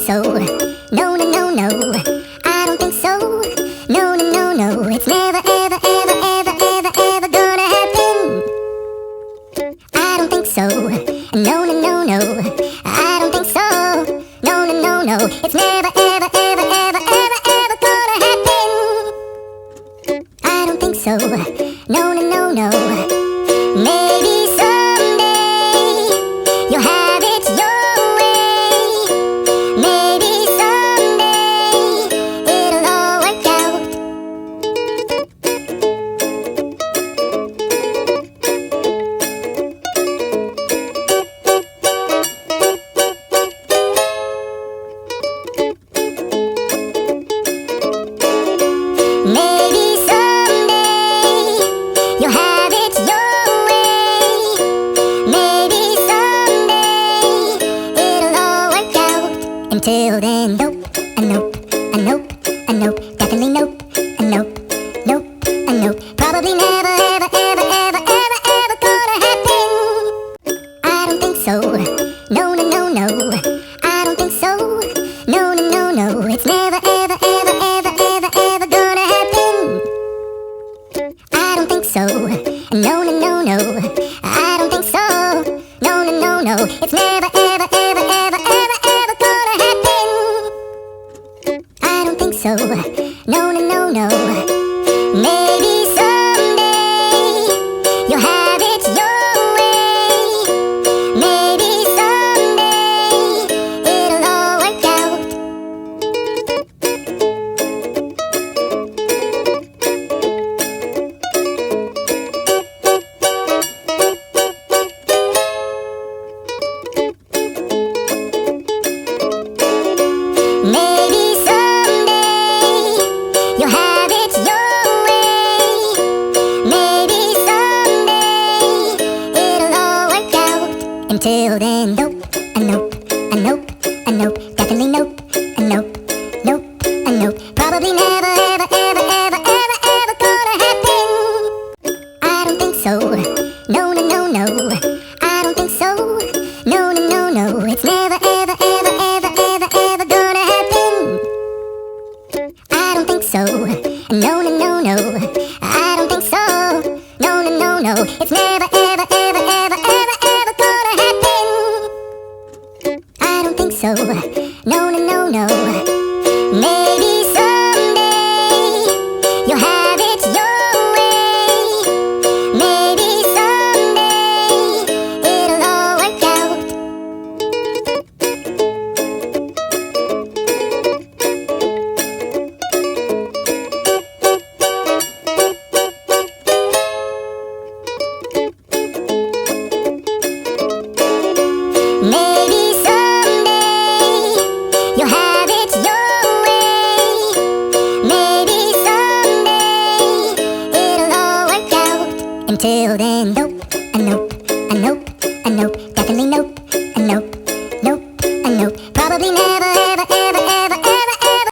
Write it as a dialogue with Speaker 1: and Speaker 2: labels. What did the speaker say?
Speaker 1: so. No, no, no, no. I don't think so. No, no, no, no. It's never, ever, ever, ever, ever, ever gonna happen. I don't think so. No, no, no, no. I don't think so. No, no, no, no. It's never, ever, ever, ever, ever, ever gonna happen. I don't think so. No, no, no, no. Maybe someday you'll have it your way. Maybe someday it'll all work out. Maybe someday you'll have it your way. Maybe someday it'll all work out. Until then, nope, a nope, a nope, a nope, definitely nope, a nope, nope, a nope. Probably never, ever, ever, ever, ever, ever gonna happen. I don't think so. No, no, no, no. I don't think so. No, no, no, no. It's never, ever, ever, ever, ever, ever gonna happen. I don't think so. No, no, no, no. I don't think so. No, no, no, no. It's never, ever, ever, ever, ever, ever gonna happen. I don't think so. No, no, no, no. Maybe someday you'll have it your way. Maybe someday it'll all work out. Maybe someday you'll have it your way. Maybe someday it'll all work out. Until then, nope, a nope, a nope, a nope, definitely nope, a nope, nope, a nope. Probably never, ever, ever, ever, ever, ever gonna happen. I don't think so. No, no, no, no. I don't think so. No, no, no, no. It's never, ever, ever, ever, ever, ever gonna happen. I don't think so. No, no, no, no. I don't think so. No, no, no, no. It's never, ever, ever, ever, ever, ever gonna happen. I don't think so. No, no, no, no. Maybe someday you'll have it your way. Maybe someday it'll all work out. Maybe someday you'll have it your way. Maybe someday it'll all work out. Until then, nope, a nope, a nope, a nope, definitely nope, a nope, nope, a nope. Probably never,